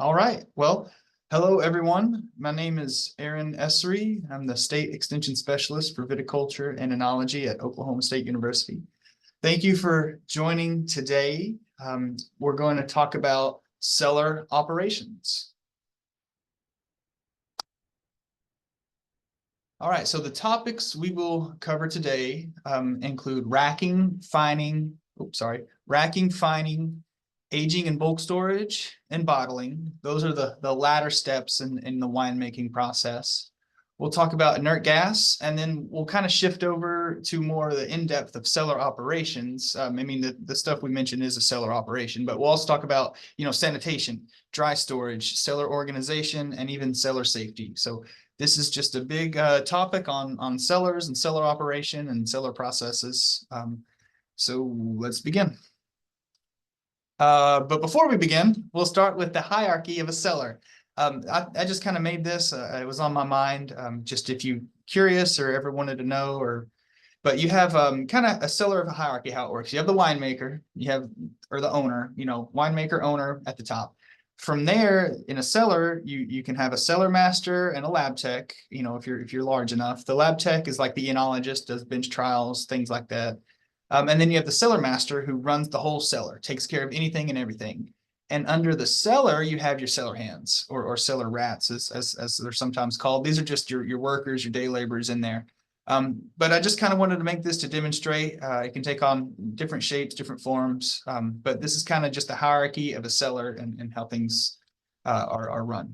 All right. Well, hello, everyone. My name is Aaron Essery. I'm the State Extension Specialist for Viticulture and Enology at Oklahoma State University. Thank you for joining today. We're going to talk about cellar operations. All right, so the topics we will cover today include racking, fining, aging and bulk storage, and bottling. Those are the latter steps in the winemaking process. We'll talk about inert gas, and then we'll kind of shift over to more of the in-depth of cellar operations. The stuff we mentioned is a cellar operation, but we'll also talk about, sanitation, dry storage, cellar organization, and even cellar safety. So this is just a big topic on cellars and cellar operation and cellar processes. So let's begin. But before we begin, we'll start with the hierarchy of a cellar. I just kind of made this. It was on my mind. Just if you curious or ever wanted to know, but you have kind of a cellar of a hierarchy, how it works. You have the winemaker, or the owner, winemaker, owner at the top. From there, in a cellar, you can have a cellar master and a lab tech. If you're large enough, the lab tech is like the enologist, does bench trials, things like that. And then you have the cellar master who runs the whole cellar, takes care of anything and everything. And under the cellar, you have your cellar hands or cellar rats, as they're sometimes called. These are just your workers, your day laborers in there. But I just kind of wanted to make this to demonstrate. It can take on different shapes, different forms. But this is kind of just the hierarchy of a cellar and how things are run.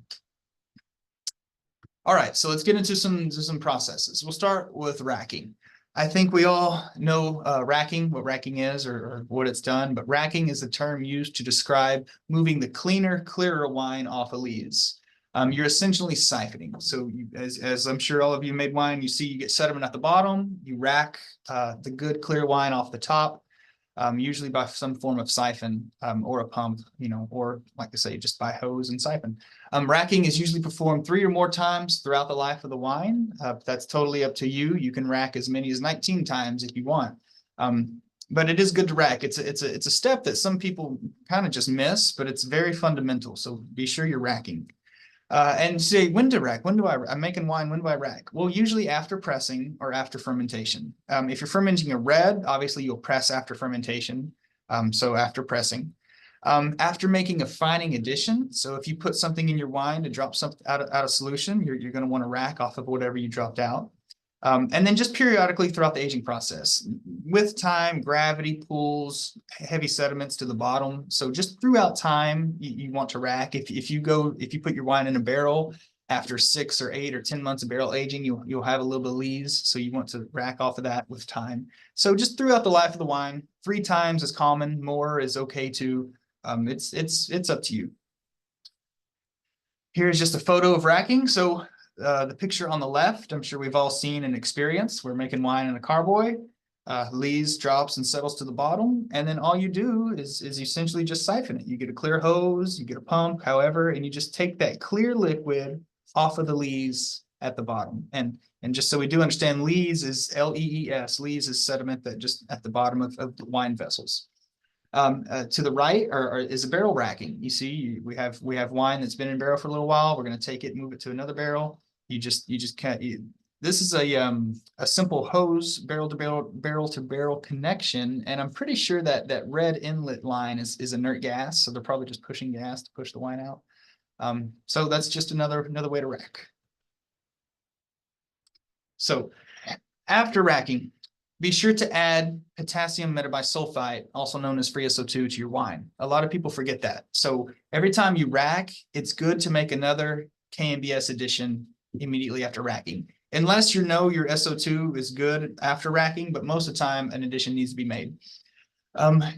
All right, so let's get into some processes. We'll start with racking. I think we all know racking, what racking is or what it's done, but racking is the term used to describe moving the cleaner, clearer wine off of lees. You're essentially siphoning. So as I'm sure all of you made wine, you see you get sediment at the bottom, you rack the good clear wine off the top, usually by some form of siphon or a pump, or like I say, just by hose and siphon. Racking is usually performed 3 or more times throughout the life of the wine. That's totally up to you. You can rack as many as 19 times if you want. But it is good to rack. It's a step that some people kind of just miss, but it's very fundamental. So be sure you're racking. And say, when to rack? I'm making wine, when do I rack? Well, usually after pressing or after fermentation. If you're fermenting a red, obviously you'll press after fermentation. So after pressing. After making a fining addition, so if you put something in your wine to drop something out of solution, you're going to want to rack off of whatever you dropped out. And then just periodically throughout the aging process. With time, gravity pulls heavy sediments to the bottom. So just throughout time, you want to rack. If you put your wine in a barrel, after 6 or 8 or 10 months of barrel aging, you'll have a little bit of lees. So you want to rack off of that with time. So just throughout the life of the wine, 3 times is common, more is okay too. It's up to you. Here's just a photo of racking. So the picture on the left, I'm sure we've all seen and experienced. We're making wine in a carboy. Lees drops and settles to the bottom. And then all you do is essentially just siphon it. You get a clear hose, you get a pump, however, and you just take that clear liquid off of the lees at the bottom. And just so we do understand, lees is L-E-E-S. Lees is sediment that just at the bottom of the wine vessels. To the right is a barrel racking. You see, we have wine that's been in barrel for a little while. We're going to take it and move it to another barrel. You just can't. This is a simple hose barrel to barrel connection, and I'm pretty sure that red inlet line is inert gas. So they're probably just pushing gas to push the wine out. So that's just another way to rack. So after racking, be sure to add potassium metabisulfite, also known as free SO2, to your wine. A lot of people forget that. So every time you rack, it's good to make another KMBS addition immediately after racking. Unless you know your SO2 is good after racking, but most of the time an addition needs to be made.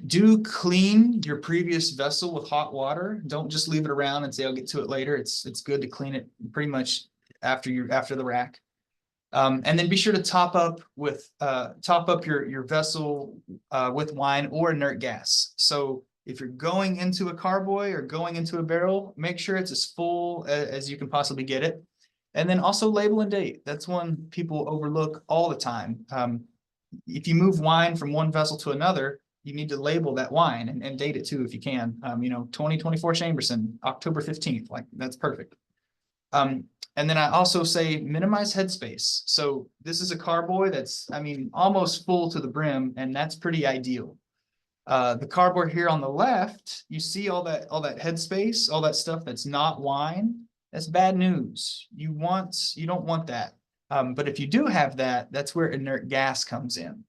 Do clean your previous vessel with hot water. Don't just leave it around and say, I'll get to it later. It's good to clean it pretty much after the rack. And then be sure to top up your vessel with wine or inert gas. So if you're going into a carboy or going into a barrel, make sure it's as full as you can possibly get it. And then also label and date. That's one people overlook all the time. If you move wine from one vessel to another, you need to label that wine and date it too if you can. 2024 Chamberson, October 15th, like that's perfect. And then I also say minimize headspace. So this is a carboy that's, almost full to the brim, and that's pretty ideal. The cardboard here on the left, you see all that headspace, all that stuff that's not wine. That's bad news. You don't want that. But if you do have that, that's where inert gas comes in.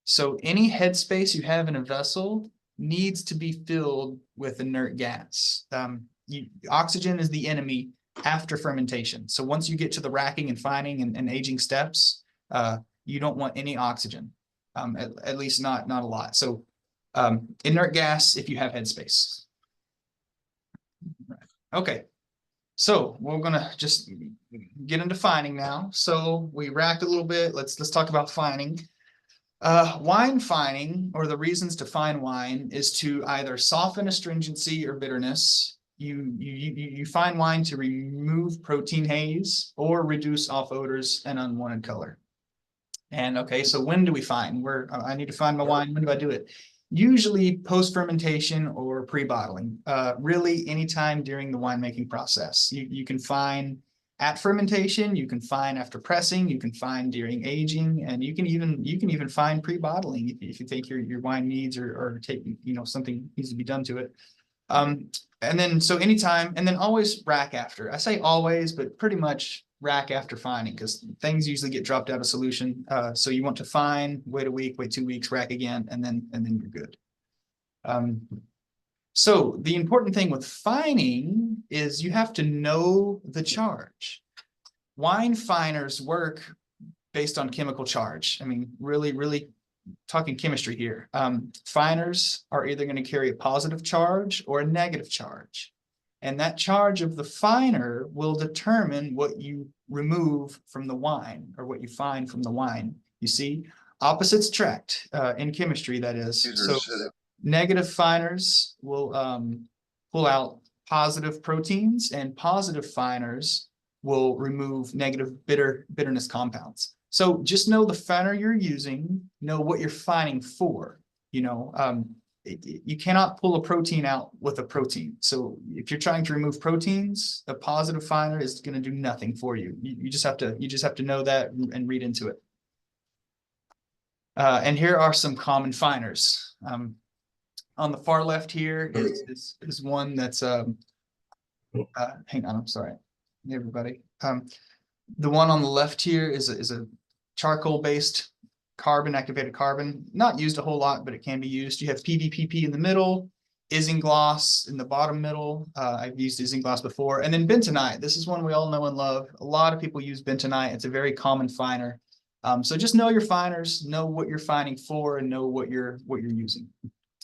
So any headspace you have in a vessel needs to be filled with inert gas. Oxygen is the enemy after fermentation. So once you get to the racking and fining and aging steps, you don't want any oxygen, at least not a lot. So inert gas if you have headspace. Okay, so we're gonna just get into fining now. So we racked a little bit. Let's talk about fining. Wine fining, or the reasons to fine wine, is to either soften astringency or bitterness. You fine wine to remove protein haze or reduce off odors and unwanted color. And okay, so when do we fine? I need to fine my wine. When do I do it? Usually post-fermentation or pre-bottling. Really anytime during the winemaking process. You can fine at fermentation, you can fine after pressing, you can fine during aging, and you can even fine pre-bottling if you think your wine needs or something needs to be done to it. And then so anytime, and then always rack after. I say always, but pretty much rack after fining, because things usually get dropped out of solution. So you want to fine, wait a week, wait 2 weeks, rack again, and then you're good. So the important thing with fining is you have to know the charge. Wine finers work based on chemical charge. Really talking chemistry here. Finers are either going to carry a positive charge or a negative charge. And that charge of the finer will determine what you remove from the wine, or what you fine from the wine. You see, opposites attract in chemistry, that is. So negative finers will pull out positive proteins, and positive finers will remove negative bitterness compounds. So just know the finer you're using, know what you're fining for. You cannot pull a protein out with a protein. So if you're trying to remove proteins, a positive finer is going to do nothing for you. You just have to know that and read into it. And here are some common finers. On the far left here is one that's hang on, I'm sorry, everybody. The one on the left here is a charcoal-based activated carbon, not used a whole lot, but it can be used. You have PVPP in the middle, isinglass in the bottom middle. I've used isinglass before. And then bentonite. This is one we all know and love. A lot of people use bentonite. It's a very common finer. So just know your finers, know what you're fining for, and know what you're using.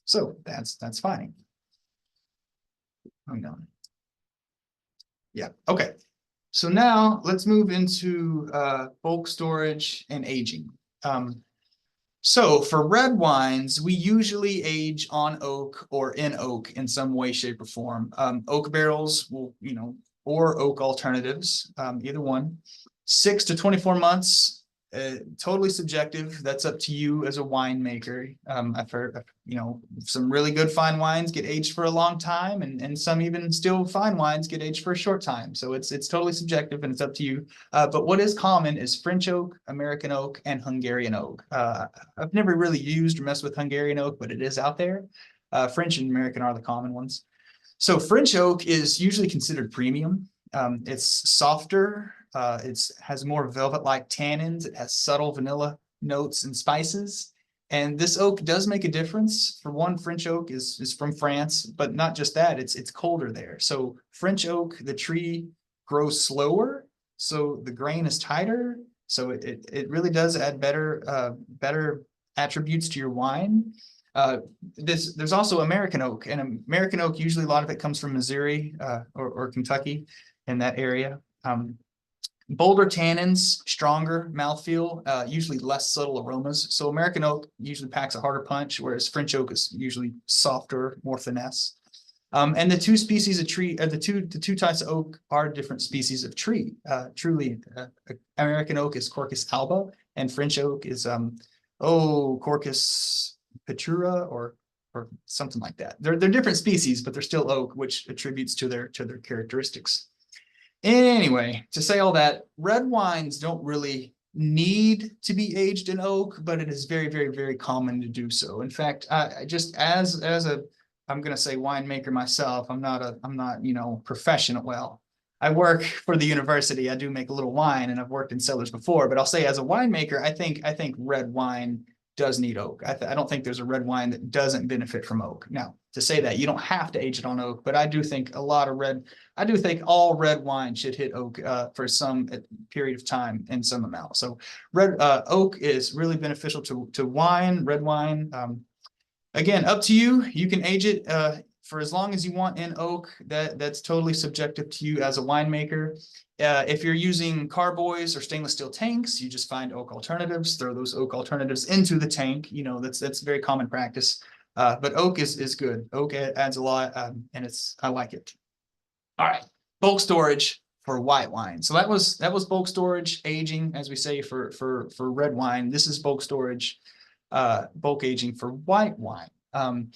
So that's fining. Hang on. Yeah, okay. So now let's move into bulk storage and aging. So for red wines, we usually age on oak or in oak in some way, shape, or form. Oak barrels will, or oak alternatives, either one. 6 to 24 months, totally subjective. That's up to you as a winemaker. I've heard, some really good fine wines get aged for a long time, and some even still fine wines get aged for a short time. So it's totally subjective, and it's up to you. But what is common is French oak, American oak, and Hungarian oak. I've never really used or messed with Hungarian oak, but it is out there. French and American are the common ones. So French oak is usually considered premium. It's softer. It has more velvet-like tannins. It has subtle vanilla notes and spices. And this oak does make a difference. For one, French oak is from France, but not just that, it's colder there. So French oak, the tree grows slower, so the grain is tighter. So it really does add better attributes to your wine. There's also American oak, and American oak, usually a lot of it comes from Missouri or Kentucky in that area. Bolder tannins, stronger mouthfeel, usually less subtle aromas. So American oak usually packs a harder punch, whereas French oak is usually softer, more finesse. And the two species of tree, the two types of oak are different species of tree. Truly, American oak is Quercus alba, and French oak is Quercus petrura or or something like that. They're different species, but they're still oak, which attributes to their characteristics. Anyway, to say all that, red wines don't really need to be aged in oak, but it is very, very, very common to do so. In fact, just as a, I'm going to say winemaker myself, I'm not, you know, professional. Well, I work for the university. I do make a little wine, and I've worked in cellars before, but I'll say as a winemaker, I think red wine does need oak. I don't think there's a red wine that doesn't benefit from oak. Now, to say that, you don't have to age it on oak, but I do think I do think all red wine should hit oak for some period of time in some amount. So red oak is really beneficial to wine, red wine. Again, up to you. You can age it for as long as you want in oak. That's totally subjective to you as a winemaker. If you're using carboys or stainless steel tanks, you just find oak alternatives, throw those oak alternatives into the tank. You know, that's very common practice. But oak is good. Oak adds a lot, and I like it. All right, bulk storage for white wine. So that was bulk storage aging, as we say for red wine. This is bulk storage, bulk aging for white wine.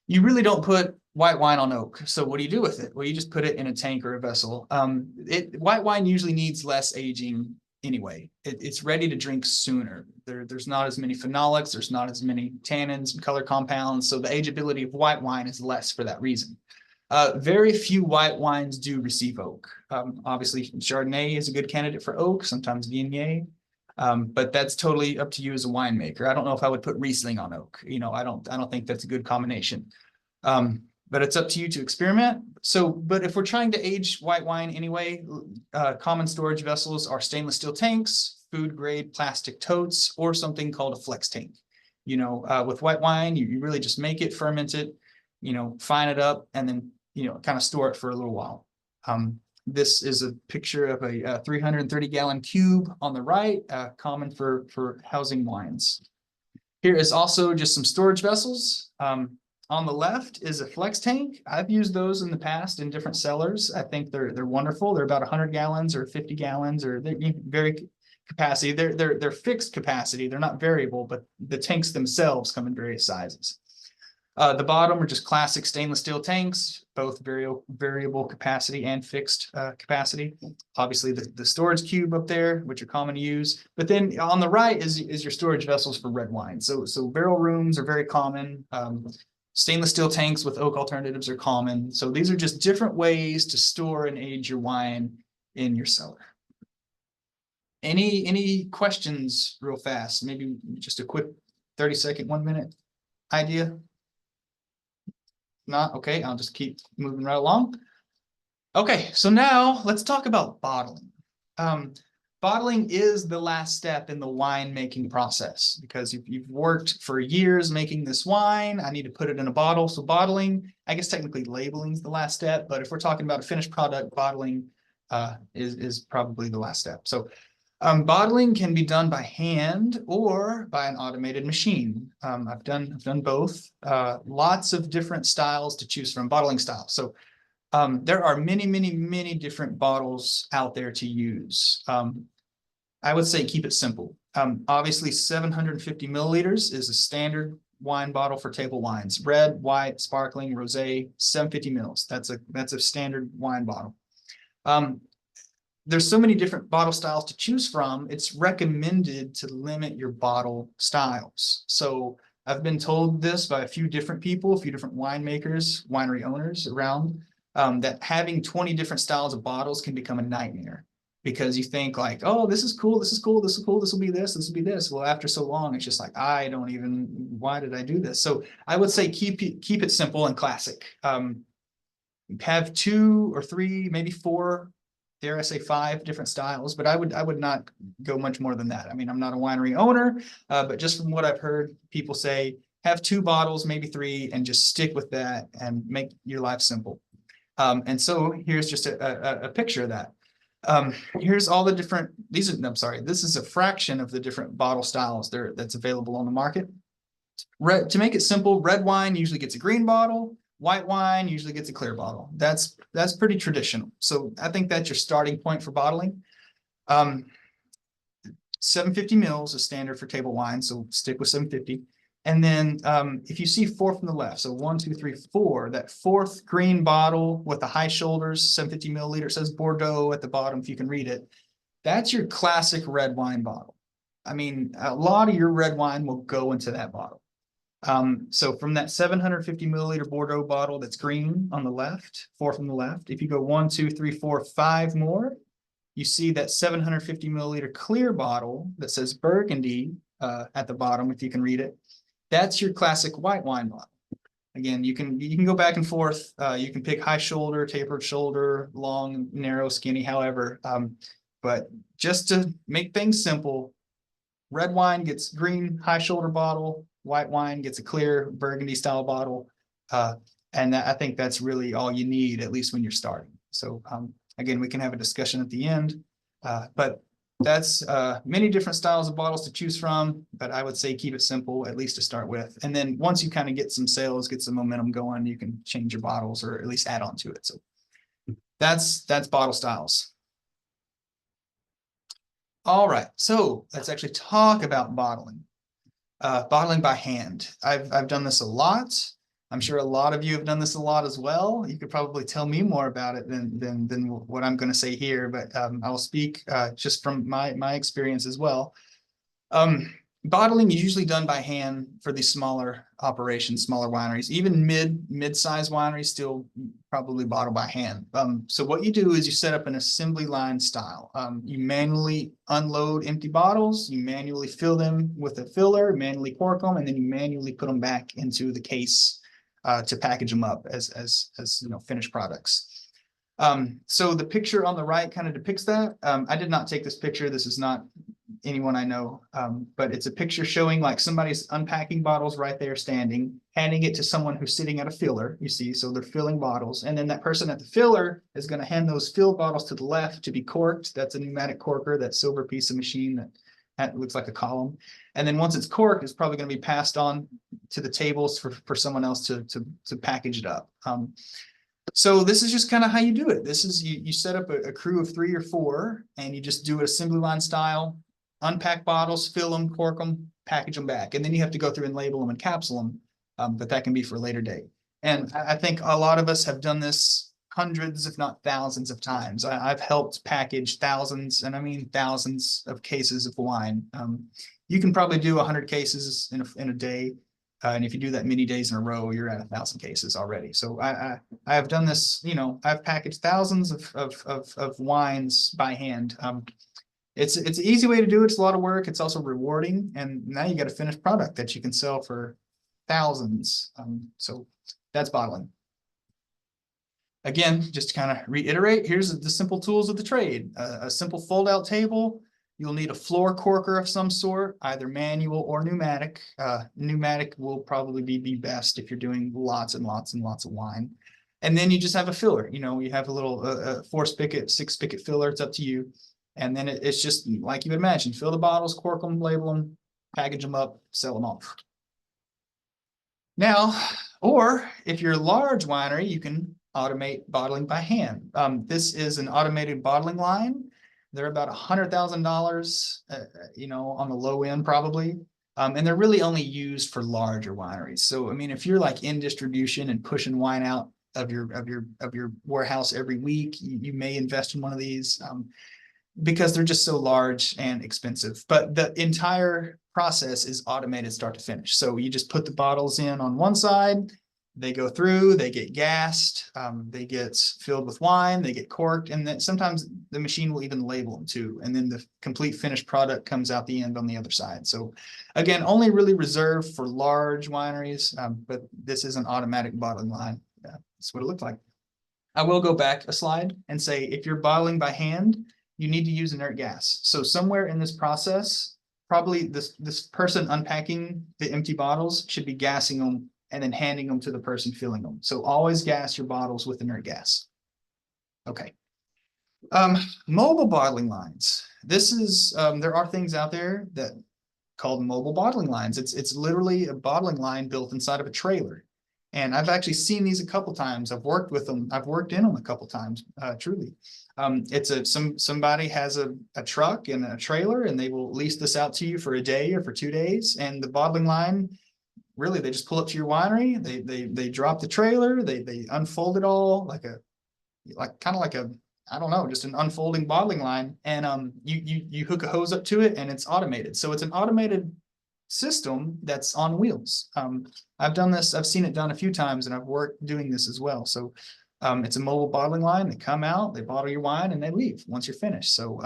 You really don't put white wine on oak. So what do you do with it? Well, you just put it in a tank or a vessel. White wine usually needs less aging anyway. It's ready to drink sooner. There's not as many phenolics, there's not as many tannins and color compounds. So the ageability of white wine is less for that reason. Very few white wines do receive oak. Obviously, Chardonnay is a good candidate for oak, sometimes Viognier. But that's totally up to you as a winemaker. I don't know if I would put Riesling on oak. You know, I don't think that's a good combination. But it's up to you to experiment. So, but if we're trying to age white wine anyway, common storage vessels are stainless steel tanks, food grade plastic totes, or something called a flex tank. You know, with white wine, you really just make it, ferment it, you know, fine it up, and then, you know, kind of store it for a little while. This is a picture of a 330-gallon cube on the right, common for housing wines. Here is also just some storage vessels. On the left is a flex tank. I've used those in the past in different cellars. I think they're wonderful. They're about 100 gallons or 50 gallons, or they're very capacity. They're fixed capacity. They're not variable, but the tanks themselves come in various sizes. The bottom are just classic stainless steel tanks, both variable capacity and fixed capacity. Obviously, the storage cube up there, which are common to use. But then on the right is your storage vessels for red wine. So barrel rooms are very common. Stainless steel tanks with oak alternatives are common. So these are just different ways to store and age your wine in your cellar. Any questions real fast? Maybe just a quick 30-second, 1 minute idea? Not okay. I'll just keep moving right along. Okay, so now let's talk about bottling. Bottling is the last step in the wine making process, because you've worked for years making this wine. I need to put it in a bottle. So bottling, I guess technically labeling is the last step, but if we're talking about a finished product, bottling is probably the last step. So bottling can be done by hand or by an automated machine. I've done both. Lots of different styles to choose from, bottling styles. So there are many different bottles out there to use. I would say keep it simple. Obviously, 750 milliliters is a standard wine bottle for table wines. Red, white, sparkling, rosé, 750 mils. That's a standard wine bottle. There's so many different bottle styles to choose from. It's recommended to limit your bottle styles. So I've been told this by a few different people, a few different winemakers, winery owners around, that having 20 different styles of bottles can become a nightmare, because you think like, oh, this is cool, this is cool, this is cool, this will be this will be this. Well, after so long, it's just like, why did I do this? So I would say keep it simple and classic. Have 2 or 3, maybe 4, dare I say 5 different styles, but I would not go much more than that. I mean, I'm not a winery owner, but just from what I've heard people say, have 2 bottles, maybe 3, and just stick with that and make your life simple. And so here's just a picture of that. Here's all the different, this is a fraction of the different bottle styles that's available on the market. To make it simple, red wine usually gets a green bottle. White wine usually gets a clear bottle. That's pretty traditional. So I think that's your starting point for bottling. 750 mils is standard for table wine, so stick with 750. And then if you see 4 from the left, so 1, 2, 3, 4, that fourth green bottle with the high shoulders, 750 milliliter, it says Bordeaux at the bottom if you can read it. That's your classic red wine bottle. I mean, a lot of your red wine will go into that bottle. So from that 750 milliliter Bordeaux bottle that's green on the left, 4 from the left, if you go 1, 2, 3, 4, 5 more, you see that 750 milliliter clear bottle that says Burgundy at the bottom, if you can read it. That's your classic white wine bottle. Again, you can go back and forth. You can pick high shoulder, tapered shoulder, long, narrow, skinny, however. But just to make things simple, red wine gets green high shoulder bottle, white wine gets a clear Burgundy style bottle. And I think that's really all you need, at least when you're starting. So again, we can have a discussion at the end, but that's many different styles of bottles to choose from, but I would say keep it simple, at least to start with. And then once you kind of get some sales, get some momentum going, you can change your bottles or at least add on to it. So that's bottle styles. All right, so let's actually talk about bottling. Bottling by hand. I've done this a lot. I'm sure a lot of you have done this a lot as well. You could probably tell me more about it than what I'm going to say here, but I'll speak just from my experience as well. Bottling is usually done by hand for these smaller operations, smaller wineries. Even mid-size wineries still probably bottle by hand. So what you do is you set up an assembly line style. You manually unload empty bottles, you manually fill them with a filler, manually cork them, and then you manually put them back into the case to package them up as you know, finished products. So the picture on the right kind of depicts that. I did not take this picture. This is not anyone I know, but it's a picture showing like somebody's unpacking bottles right there standing, handing it to someone who's sitting at a filler, you see, so they're filling bottles. And then that person at the filler is going to hand those filled bottles to the left to be corked. That's a pneumatic corker, that silver piece of machine that looks like a column. And then once it's corked, it's probably going to be passed on to the tables for someone else to package it up. So this is just kind of how you do it. This is you set up a crew of 3 or 4, and you just do it assembly line style, unpack bottles, fill them, cork them, package them back. And then you have to go through and label them and capsule them, but that can be for a later date. And I think a lot of us have done this hundreds, if not thousands of times. I've helped package thousands, and I mean thousands of cases of wine. You can probably do 100 cases in a day. And if you do that many days in a row, you're at 1,000 cases already. So I have done this, you know, I've packaged thousands of wines by hand. It's an easy way to do it. It's a lot of work. It's also rewarding. And now you got a finished product that you can sell for thousands. So that's bottling. Again, just to kind of reiterate, here's the simple tools of the trade. A simple fold-out table. You'll need a floor corker of some sort, either manual or pneumatic. Pneumatic will probably be best if you're doing lots and lots and lots of wine. And then you just have a filler. You know, you have a little 4-spigot, 6-spigot filler. It's up to you. And then it's just like you would imagine. Fill the bottles, cork them, label them, package them up, sell them off. Now, or if you're a large winery, you can automate bottling by hand. This is an automated bottling line. They're about $100,000, you know, on the low end probably. And they're really only used for larger wineries. So, I mean, if you're like in distribution and pushing wine out of your warehouse every week, you may invest in one of these because they're just so large and expensive. But the entire process is automated start to finish. So you just put the bottles in on one side, they go through, they get gassed, they get filled with wine, they get corked, and then sometimes the machine will even label them too. And then the complete finished product comes out the end on the other side. So again, only really reserved for large wineries, but this is an automatic bottling line. That's what it looks like. I will go back a slide and say, if you're bottling by hand, you need to use inert gas. So somewhere in this process, probably this person unpacking the empty bottles should be gassing them and then handing them to the person filling them. So always gas your bottles with inert gas. Okay. Mobile bottling lines. This is, there are things out there that called mobile bottling lines. It's literally a bottling line built inside of a trailer. And I've actually seen these a couple times. I've worked with them. I've worked in them a couple times, truly. Somebody has a truck and a trailer, and they will lease this out to you for a day or for 2 days. And the bottling line really, they just pull up to your winery, they drop the trailer, they unfold it all like kind of like a, I don't know, just an unfolding bottling line. And you hook a hose up to it and it's automated. So it's an automated system that's on wheels. I've done this, I've seen it done a few times, and I've worked doing this as well. So it's a mobile bottling line. They come out, they bottle your wine, and they leave once you're finished. So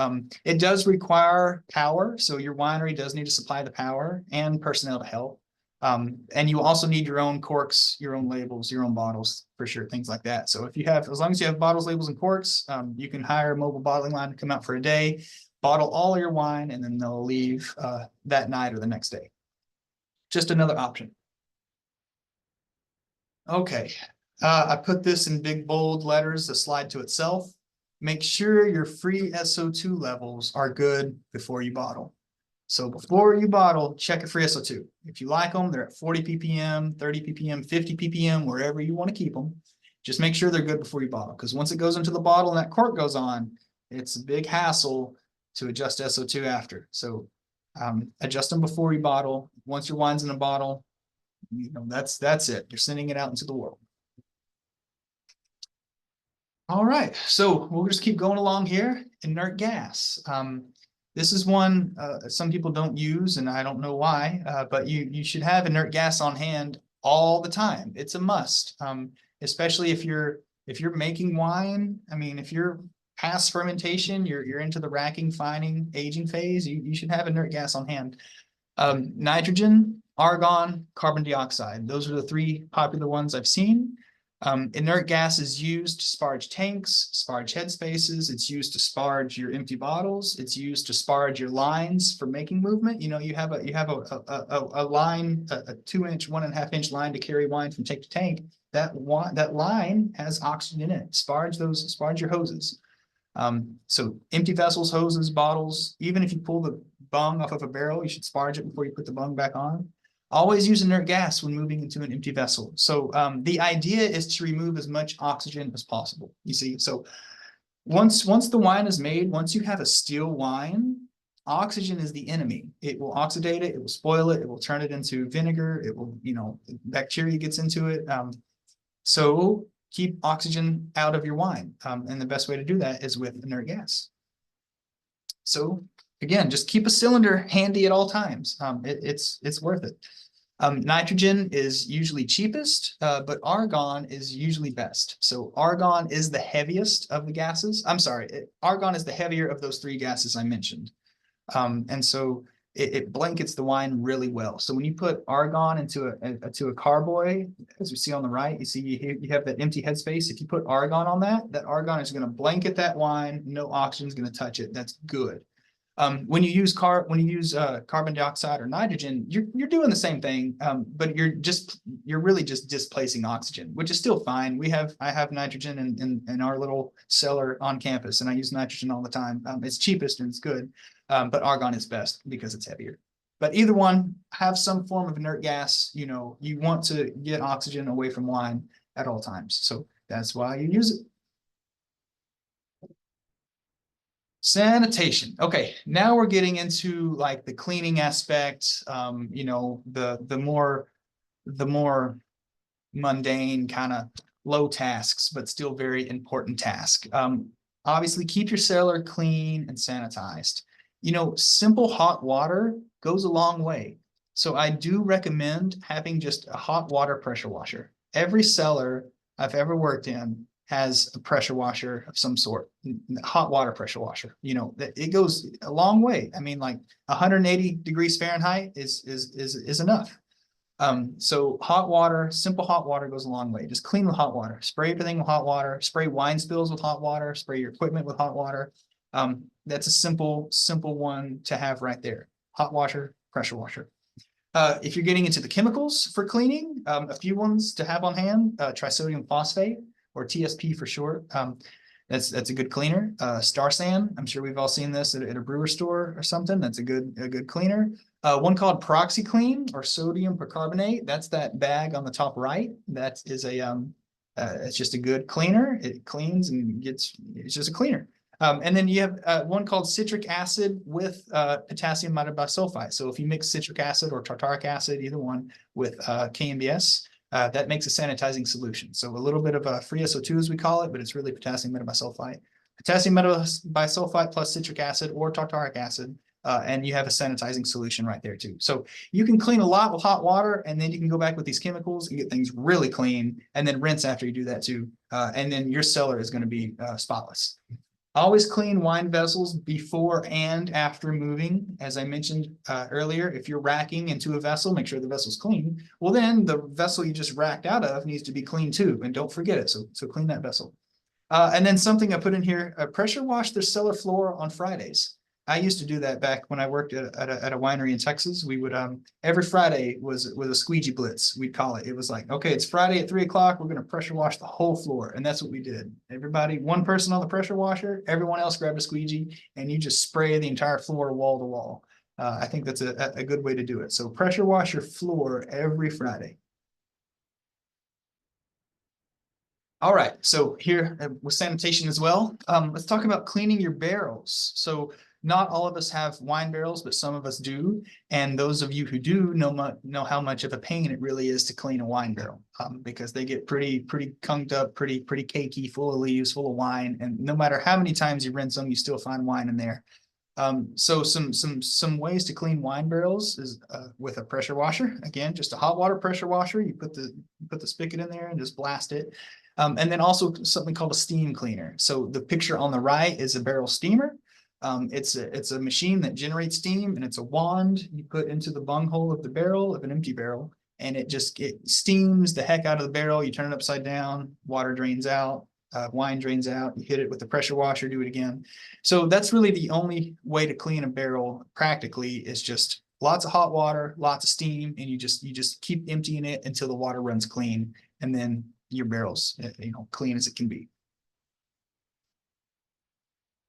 it does require power. So your winery does need to supply the power and personnel to help. And you also need your own corks, your own labels, your own bottles, for sure, things like that. So if you have, as long as you have bottles, labels, and corks, you can hire a mobile bottling line to come out for a day, bottle all your wine, and then they'll leave that night or the next day. Just another option. Okay, I put this in big bold letters, the slide to itself. Make sure your free SO2 levels are good before you bottle. So before you bottle, check a free SO2. If you like them, they're at 40 ppm, 30 ppm, 50 ppm, wherever you want to keep them. Just make sure they're good before you bottle, because once it goes into the bottle and that cork goes on, it's a big hassle to adjust SO2 after. So adjust them before you bottle. Once your wine's in a bottle, you know, that's it. You're sending it out into the world. All right, so we'll just keep going along here. Inert gas. This is one some people don't use, and I don't know why, but you should have inert gas on hand all the time. It's a must, especially if you're making wine. I mean, if you're past fermentation, you're into the racking, fining, aging phase, you should have inert gas on hand. Nitrogen, argon, carbon dioxide. Those are the three popular ones I've seen. Inert gas is used to sparge tanks, sparge headspaces. It's used to sparge your empty bottles. It's used to sparge your lines for making movement. You know, you have a line, a 2-inch, 1.5-inch line to carry wine from tank to tank. That line has oxygen in it. Sparge your hoses. So empty vessels, hoses, bottles. Even if you pull the bung off of a barrel, you should sparge it before you put the bung back on. Always use inert gas when moving into an empty vessel. So the idea is to remove as much oxygen as possible. You see, so once the wine is made, once you have a still wine, oxygen is the enemy. It will oxidate it, it will spoil it, it will turn it into vinegar, it will, you know, bacteria gets into it. So keep oxygen out of your wine. And the best way to do that is with inert gas. So again, just keep a cylinder handy at all times. It's worth it. Nitrogen is usually cheapest, but argon is usually best. So argon is the heaviest of the gases. I'm sorry, argon is the heavier of those three gases I mentioned. And so it blankets the wine really well. So when you put argon into a carboy, as we see on the right, you see you have that empty headspace. If you put argon on that argon is going to blanket that wine. No oxygen is going to touch it. That's good. When you use carbon dioxide or nitrogen, you're doing the same thing, but you're really just displacing oxygen, which is still fine. I have nitrogen in our little cellar on campus, and I use nitrogen all the time. It's cheapest and it's good, but argon is best because it's heavier. But either one, have some form of inert gas. You know, you want to get oxygen away from wine at all times, so that's why you use it. Sanitation. Okay, now we're getting into like the cleaning aspect, you know, the more mundane kind of low tasks, but still very important task. Obviously, keep your cellar clean and sanitized. You know, simple hot water goes a long way. So I do recommend having just a hot water pressure washer. Every cellar I've ever worked in has a pressure washer of some sort, hot water pressure washer. You know, it goes a long way. I mean, like 180 degrees Fahrenheit is enough. So hot water, simple hot water goes a long way. Just clean with hot water, spray everything with hot water, spray wine spills with hot water, spray your equipment with hot water. That's a simple one to have right there. Hot washer, pressure washer. If you're getting into the chemicals for cleaning, a few ones to have on hand, trisodium phosphate, or TSP for short. That's a good cleaner. Star San, I'm sure we've all seen this at a brewer store or something. That's a good cleaner. One called ProxyClean or sodium percarbonate. That's that bag on the top right. That is it's just a good cleaner. It cleans and it's just a cleaner. And then you have one called citric acid with potassium metabisulfite. So if you mix citric acid or tartaric acid, either one, with KMBS, that makes a sanitizing solution. So a little bit of free SO2 as we call it, but it's really potassium metabisulfite. Potassium metabisulfite plus citric acid or tartaric acid, and you have a sanitizing solution right there too. So you can clean a lot with hot water, and then you can go back with these chemicals and get things really clean, and then rinse after you do that too. And then your cellar is going to be spotless. Always clean wine vessels before and after moving. As I mentioned earlier, if you're racking into a vessel, make sure the vessel's clean. Well, then the vessel you just racked out of needs to be clean too, and don't forget it. So clean that vessel. And then something I put in here, pressure wash their cellar floor on Fridays. I used to do that back when I worked at a winery in Texas. We would every Friday was a squeegee blitz, we'd call it. It was like, okay, it's Friday at 3 o'clock. We're going to pressure wash the whole floor, and that's what we did. Everybody, one person on the pressure washer, everyone else grabbed a squeegee, and you just spray the entire floor wall to wall. I think that's a good way to do it. So pressure wash your floor every Friday. All right, so here with sanitation as well, let's talk about cleaning your barrels. So not all of us have wine barrels, but some of us do. And those of you who do know how much of a pain it really is to clean a wine barrel, because they get pretty conked up, pretty cakey, full of leaves, full of wine. And no matter how many times you rinse them, you still find wine in there. So some ways to clean wine barrels is with a pressure washer. Again, just a hot water pressure washer. You put the spigot in there and just blast it. And then also something called a steam cleaner. So the picture on the right is a barrel steamer. It's a machine that generates steam, and it's a wand you put into the bunghole of the barrel of an empty barrel, and it steams the heck out of the barrel. You turn it upside down, water drains out, wine drains out. You hit it with the pressure washer, do it again. So that's really the only way to clean a barrel practically, is just lots of hot water, lots of steam, and you just keep emptying it until the water runs clean, and then your barrel's clean as it can be.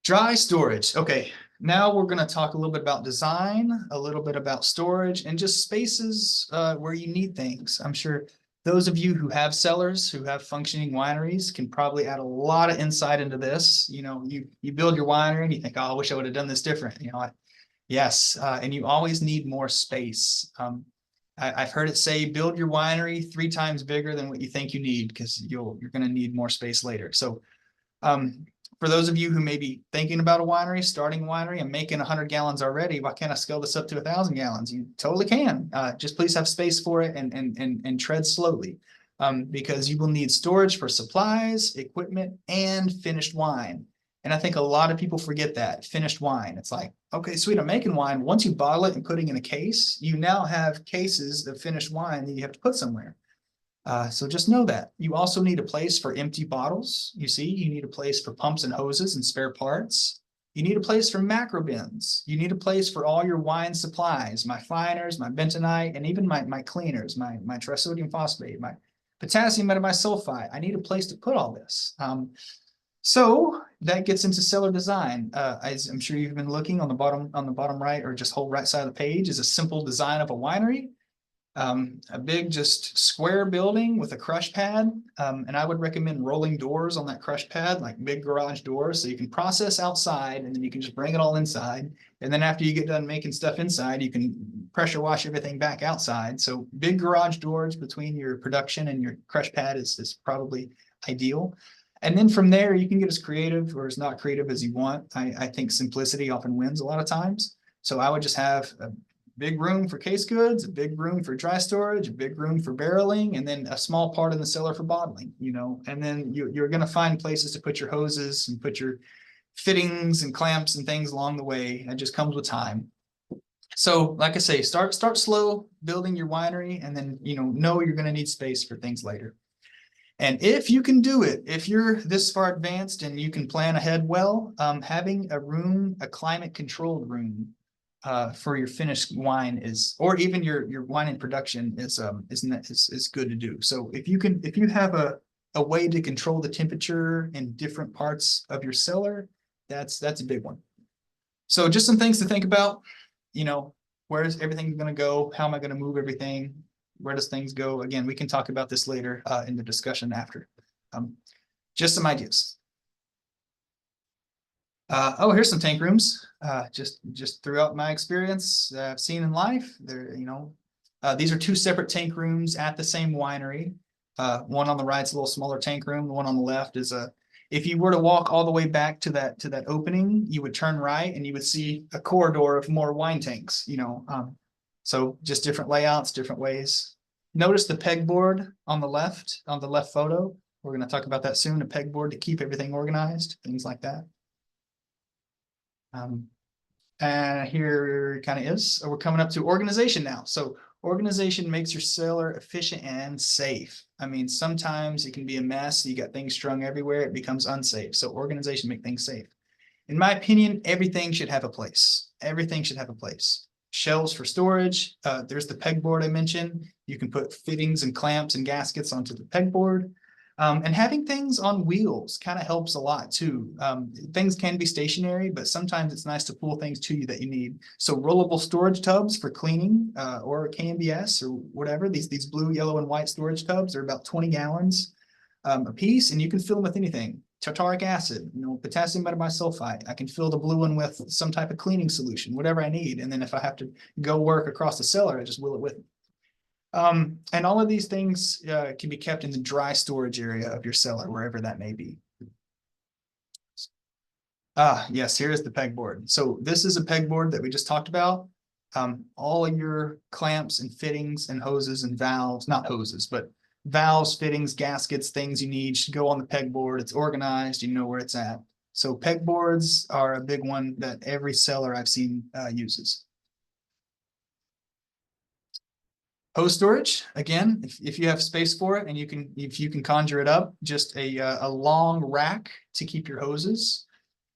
Dry storage. Okay, now we're going to talk a little bit about design, a little bit about storage, and just spaces where you need things. I'm sure those of you who have cellars, who have functioning wineries, can probably add a lot of insight into this. You build your winery and you think, oh, I wish I would have done this different. Yes, and you always need more space. I've heard it say, build your winery 3 times bigger than what you think you need, because you're going to need more space later. So for those of you who may be thinking about a winery, starting a winery and making 100 gallons already, why can't I scale this up to 1,000 gallons? You totally can. Just please have space for it and tread slowly, because you will need storage for supplies, equipment, and finished wine. And I think a lot of people forget that, finished wine. It's like, okay, sweet, I'm making wine. Once you bottle it and putting in a case, you now have cases of finished wine that you have to put somewhere. So just know that. You also need a place for empty bottles. You need a place for pumps and hoses and spare parts. You need a place for macro bins. You need a place for all your wine supplies, my finers, my bentonite, and even my cleaners, my trisodium phosphate, my potassium metabisulfite. I need a place to put all this. So that gets into cellar design. As I'm sure you've been looking on the bottom right, or just whole right side of the page, is a simple design of a winery. A big just square building with a crush pad. And I would recommend rolling doors on that crush pad, like big garage doors, so you can process outside and then you can just bring it all inside. And then after you get done making stuff inside, you can pressure wash everything back outside. So big garage doors between your production and your crush pad is probably ideal. And then from there, you can get as creative or as not creative as you want. I think simplicity often wins a lot of times. So I would just have a big room for case goods, a big room for dry storage, a big room for barreling, and then a small part in the cellar for bottling, and then you're going to find places to put your hoses and put your fittings and clamps and things along the way. It just comes with time. So like I say, start slow building your winery, and then, know you're going to need space for things later. And if you can do it, if you're this far advanced and you can plan ahead well, having a climate controlled room for your finished wine or even your wine in production is good to do. So if you have a way to control the temperature in different parts of your cellar, that's a big one. So just some things to think about. Where is everything going to go? How am I going to move everything? Where does things go? Again, we can talk about this later in the discussion after. Just some ideas. Oh, here's some tank rooms. Just throughout my experience, I've seen in life. These are two separate tank rooms at the same winery. One on the right's a little smaller tank room. The one on the left is a. If you were to walk all the way back to that opening, you would turn right and you would see a corridor of more wine tanks. So just different layouts, different ways. Notice the pegboard on the left photo. We're going to talk about that soon. A pegboard to keep everything organized, things like that. And here kind of is, we're coming up to organization now. So organization makes your cellar efficient and safe. I mean, sometimes it can be a mess. You got things strung everywhere. It becomes unsafe. So organization make things safe. In my opinion, everything should have a place. Everything should have a place. Shelves for storage. There's the pegboard I mentioned. You can put fittings and clamps and gaskets onto the pegboard. And having things on wheels kind of helps a lot too. Things can be stationary, but sometimes it's nice to pull things to you that you need. So rollable storage tubs for cleaning or KNBS or whatever. These blue, yellow, and white storage tubs are about 20 gallons a piece, and you can fill them with anything. Tartaric acid, potassium metabisulfite. I can fill the blue one with some type of cleaning solution, whatever I need. And then if I have to go work across the cellar, I just will it with me. And all of these things can be kept in the dry storage area of your cellar, wherever that may be. Yes, here is the pegboard. So this is a pegboard that we just talked about. All of your clamps and fittings and hoses and valves, not hoses, but valves, fittings, gaskets, things you need should go on the pegboard. It's organized, you know where it's at. So pegboards are a big one that every cellar I've seen uses. Hose storage, again, if you have space for it and if you can conjure it up, just a long rack to keep your hoses.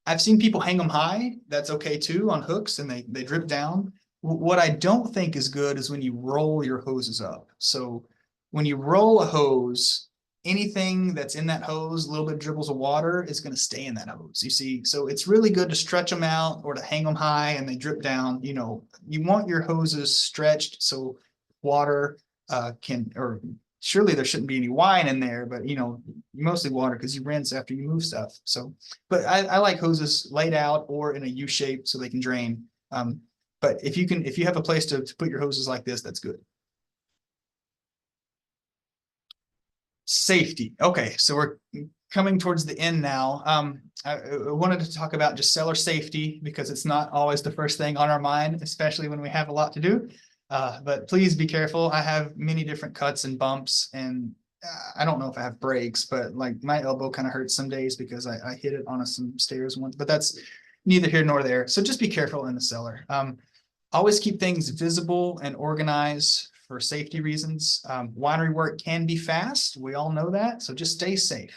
I've seen people hang them high. That's okay too, on hooks, and they drip down. What I don't think is good is when you roll your hoses up. So when you roll a hose, anything that's in that hose, a little bit of dribbles of water, is going to stay in that hose. You see, so it's really good to stretch them out or to hang them high and they drip down. You want your hoses stretched so water or surely there shouldn't be any wine in there, but mostly water because you rinse after you move stuff. So, but I like hoses laid out or in a U shape so they can drain. But if you have a place to put your hoses like this, that's good. Safety. Okay, so we're coming towards the end now. I wanted to talk about just cellar safety because it's not always the first thing on our mind, especially when we have a lot to do. But please be careful. I have many different cuts and bumps, and I don't know if I have breaks, but like my elbow kind of hurts some days because I hit it on some stairs once, but that's neither here nor there. So just be careful in the cellar. Always keep things visible and organized for safety reasons. Winery work can be fast. We all know that. So just stay safe.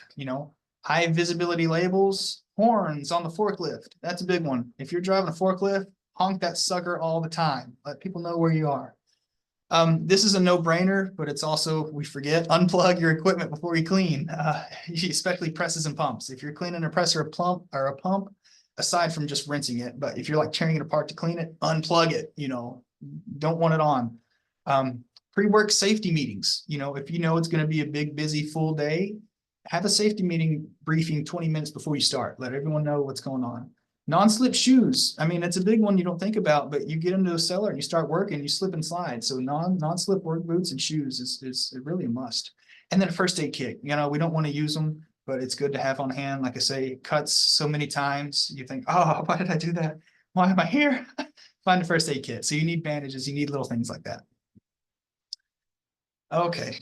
High visibility labels, horns on the forklift. That's a big one. If you're driving a forklift, honk that sucker all the time. Let people know where you are. This is a no-brainer, but it's also, we forget, unplug your equipment before you clean, especially presses and pumps. If you're cleaning a press or a pump, aside from just rinsing it, but if you're like tearing it apart to clean it, unplug it, don't want it on. Pre-work safety meetings, if it's going to be a big, busy, full day, have a safety meeting briefing 20 minutes before you start. Let everyone know what's going on. Non-slip shoes. I mean, it's a big one you don't think about, but you get into a cellar and you start working, you slip and slide. So non-slip work boots and shoes is really a must. And then a first aid kit. We don't want to use them, but it's good to have on hand. Like I say, cuts so many times, you think, oh, why did I do that? Why am I here? Find a first aid kit. So you need bandages, you need little things like that. Okay.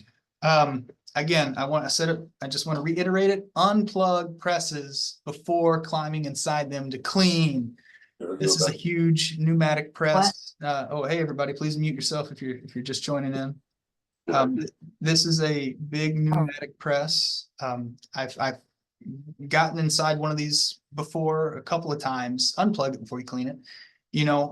Again, I just want to reiterate it. Unplug presses before climbing inside them to clean. This is a huge pneumatic press. Oh, hey everybody, please mute yourself if you're just joining in. This is a big pneumatic press. I've gotten inside one of these before a couple of times. Unplug it before you clean it.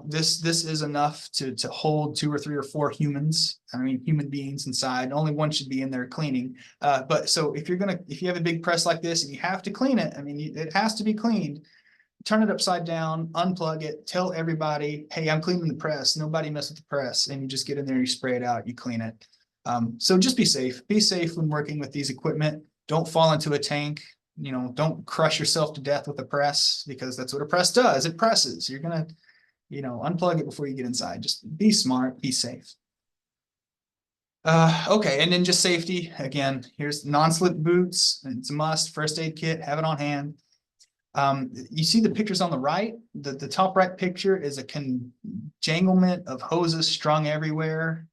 This is enough to hold 2 or 3 or 4 humans. I mean, human beings inside. Only one should be in there cleaning. But so if you have a big press like this and you have to clean it, I mean, it has to be cleaned. Turn it upside down, unplug it, tell everybody, hey, I'm cleaning the press. Nobody mess with the press. And you just get in there, you spray it out, you clean it. So just be safe. Be safe when working with these equipment. Don't fall into a tank. don't crush yourself to death with a press, because that's what a press does. It presses. You're gonna, unplug it before you get inside. Just be smart, be safe. Okay, and then just safety. Again, here's non-slip boots. It's a must. First aid kit, have it on hand. You see the pictures on the right? The top right picture is a conjanglement of hoses strung everywhere.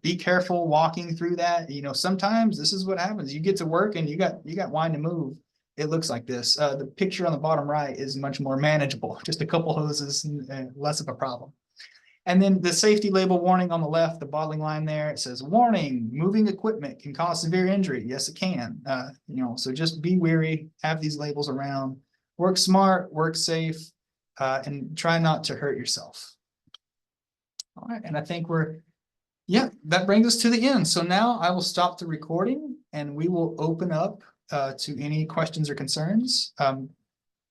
Be careful walking through that. Sometimes this is what happens. You get to work and you got wine to move. It looks like this. The picture on the bottom right is much more manageable. Just a couple hoses and less of a problem. And then the safety label warning on the left, the bottling line there, it says, warning, moving equipment can cause severe injury. Yes, it can. So just be wary, have these labels around, work smart, work safe, and try not to hurt yourself. All right, and I think that brings us to the end. So now I will stop the recording and we will open up to any questions or concerns.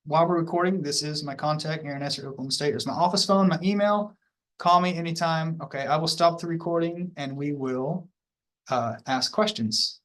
While we're recording, this is my contact, Aaron Esser, Oklahoma State. There's my office phone, my email. Call me anytime. Okay, I will stop the recording and we will ask questions.